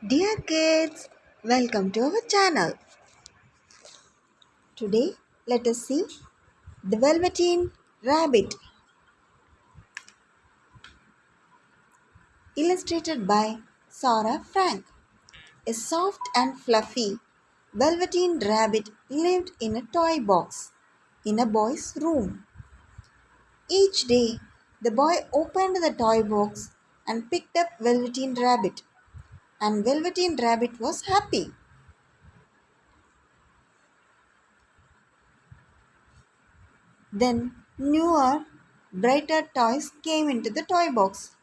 Dear kids, welcome to our channel. Today, let us see the Velveteen Rabbit, illustrated by Sarah Frank. A soft and fluffy Velveteen Rabbit lived in a toy box in a boy's room. Each day, the boy opened the toy box and picked up Velveteen Rabbit, and Velveteen Rabbit was happy. Then, newer, brighter toys came into the toy box.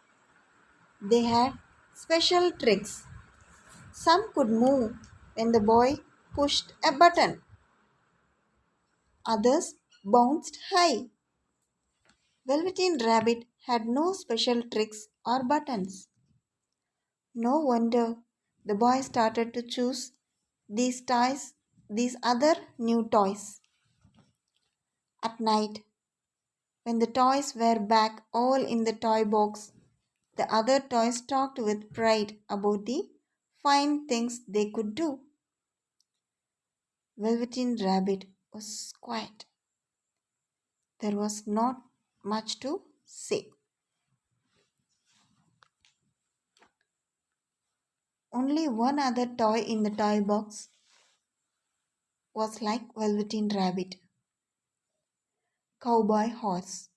They had special tricks. Some could move when the boy pushed a button. Others bounced high. Velveteen Rabbit had no special tricks or buttons. No wonder the boy started to choose these other new toys. At night, when the toys were back all in the toy box, the other toys talked with pride about the fine things they could do. Velveteen Rabbit was quiet. There was not much to say. Only one other toy in the toy box was like Velveteen Rabbit. Cowboy Horse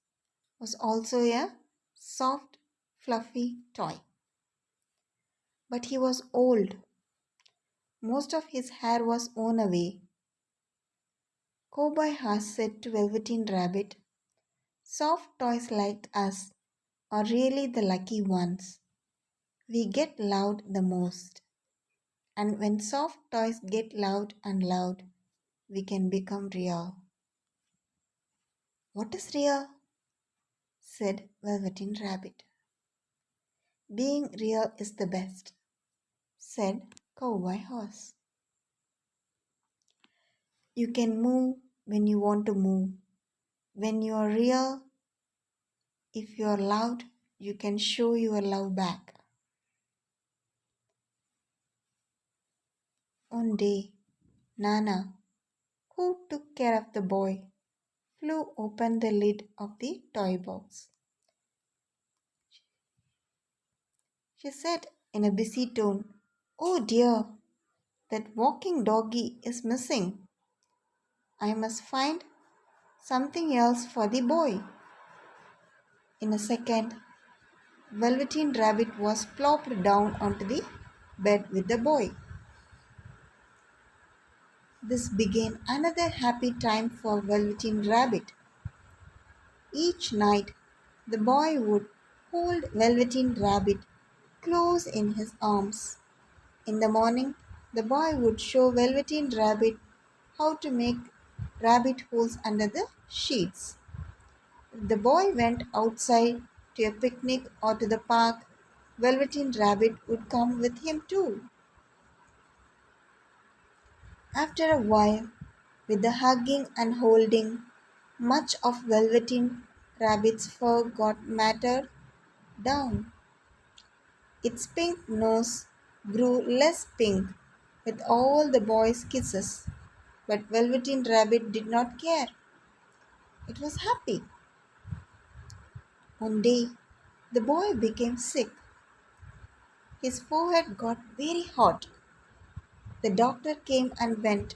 was also a soft, fluffy toy. But he was old. Most of his hair was worn away. Cowboy Horse said to Velveteen Rabbit, "Soft toys like us are really the lucky ones. We get loved the most. And when soft toys get loud and loud, we can become real." "What is real?" said Velveteen Rabbit. "Being real is the best," said Cowboy Horse. "You can move when you want to move. When you are real, if you are loved, you can show your love back." One day, Nana, who took care of the boy, flew open the lid of the toy box. She said in a busy tone, "Oh dear, that walking doggy is missing. I must find something else for the boy." In a second, Velveteen Rabbit was plopped down onto the bed with the boy. This began another happy time for Velveteen Rabbit. Each night, the boy would hold Velveteen Rabbit close in his arms. In the morning, the boy would show Velveteen Rabbit how to make rabbit holes under the sheets. If the boy went outside to a picnic or to the park, Velveteen Rabbit would come with him too. After a while, with the hugging and holding, much of Velveteen Rabbit's fur got matted down. Its pink nose grew less pink with all the boy's kisses. But Velveteen Rabbit did not care. It was happy. One day, the boy became sick. His forehead got very hot. The doctor came and went.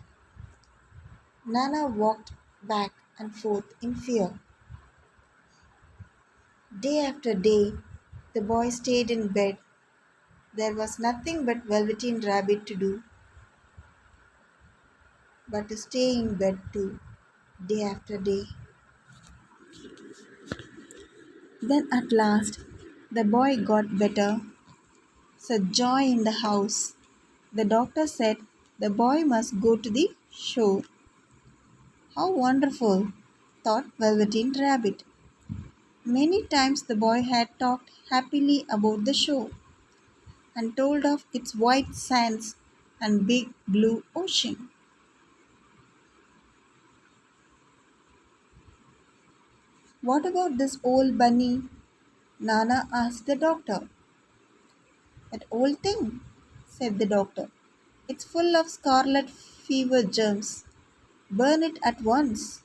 Nana walked back and forth in fear. Day after day, the boy stayed in bed. There was nothing but Velveteen Rabbit to do but to stay in bed too, day after day. Then at last, the boy got better. Such joy in the house. The doctor said the boy must go to the show. How wonderful, thought Velveteen Rabbit. Many times the boy had talked happily about the show and told of its white sands and big blue ocean. "What about this old bunny?" Nana asked the doctor. "That old thing," said the doctor. It's full of scarlet fever germs. Burn it at once.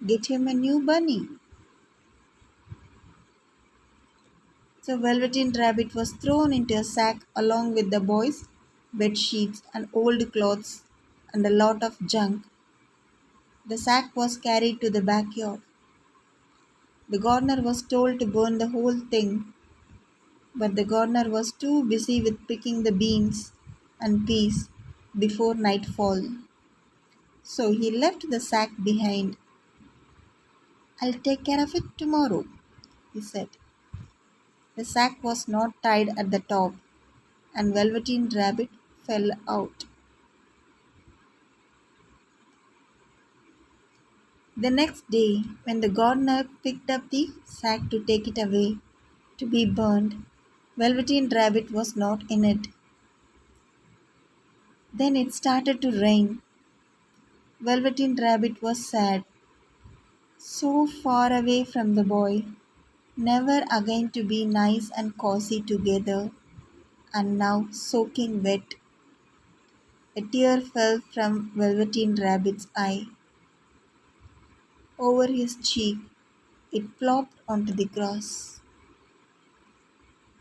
Get him a new bunny. So Velveteen Rabbit was thrown into a sack along with the boys' bed sheets and old clothes and a lot of junk. The sack was carried to the backyard. The gardener was told to burn the whole thing, but the gardener was too busy with picking the beans and peas before nightfall. So he left the sack behind. I'll take care of it tomorrow, he said. The sack was not tied at the top, and Velveteen Rabbit fell out. The next day, when the gardener picked up the sack to take it away to be burned, Velveteen Rabbit was not in it. Then it started to rain. Velveteen Rabbit was sad, so far away from the boy, never again to be nice and cozy together, and now soaking wet. A tear fell from Velveteen Rabbit's eye. Over his cheek, it plopped onto the grass.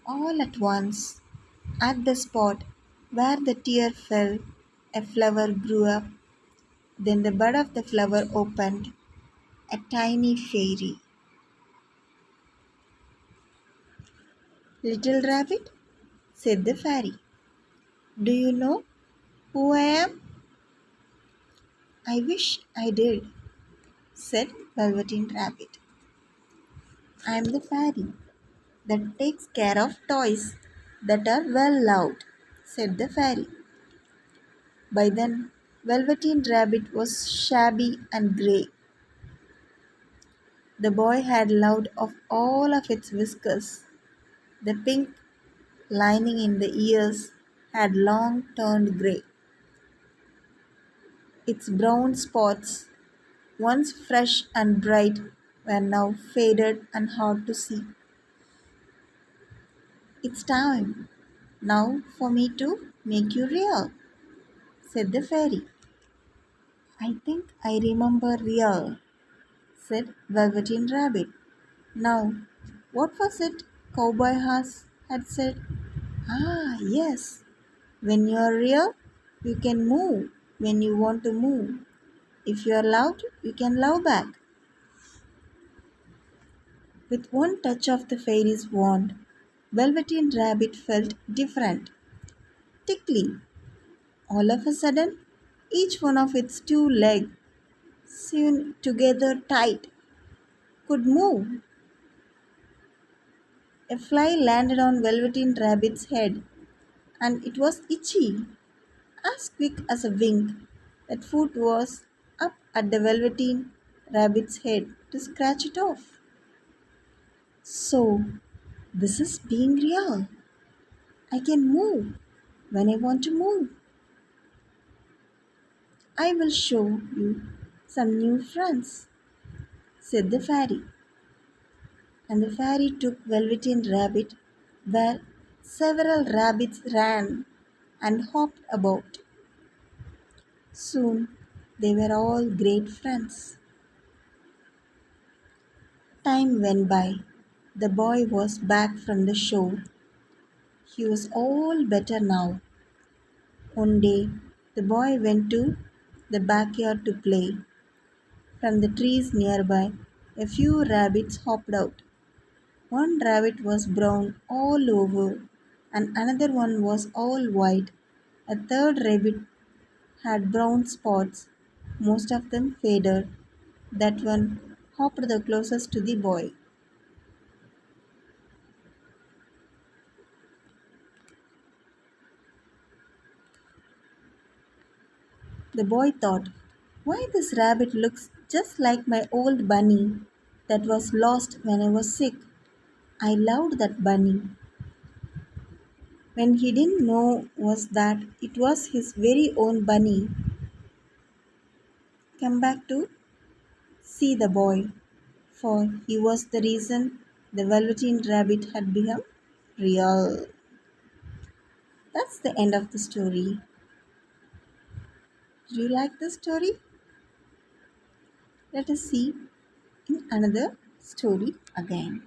All at once, at the spot where the tear fell, a flower grew up. Then the bud of the flower opened, a tiny fairy. Little rabbit, said the fairy, do you know who I am? I wish I did, said Velveteen Rabbit. I am the fairy that takes care of toys that are well loved, said the fairy. By then, Velveteen Rabbit was shabby and grey. The boy had loved of all of its whiskers. The pink lining in the ears had long turned grey. Its brown spots, once fresh and bright, were now faded and hard to see. It's time now for me to make you real, said the fairy. I think I remember real, said Velveteen Rabbit. Now, what was it Cowboy Horse had said? Ah, yes. When you're real, you can move when you want to move. If you're loud, you can love back. With one touch of the fairy's wand, Velveteen Rabbit felt different, tickly. All of a sudden, each one of its two legs, sewn together tight, could move. A fly landed on Velveteen Rabbit's head, and it was itchy. As quick as a wink, that foot was up at the Velveteen Rabbit's head to scratch it off. So, this is being real. I can move when I want to move. I will show you some new friends, said the fairy. And the fairy took Velveteen Rabbit where several rabbits ran and hopped about. Soon they were all great friends. Time went by. The boy was back from the shore. He was all better now. One day, the boy went to the backyard to play. From the trees nearby, a few rabbits hopped out. One rabbit was brown all over, and another one was all white. A third rabbit had brown spots, most of them faded. That one hopped the closest to the boy. The boy thought, why this rabbit looks just like my old bunny that was lost when I was sick. I loved that bunny. When he didn't know was that it was his very own bunny come back to see the boy, for he was the reason the Velveteen Rabbit had become real. That's the end of the story. Did you like the story? Let us see in another story again.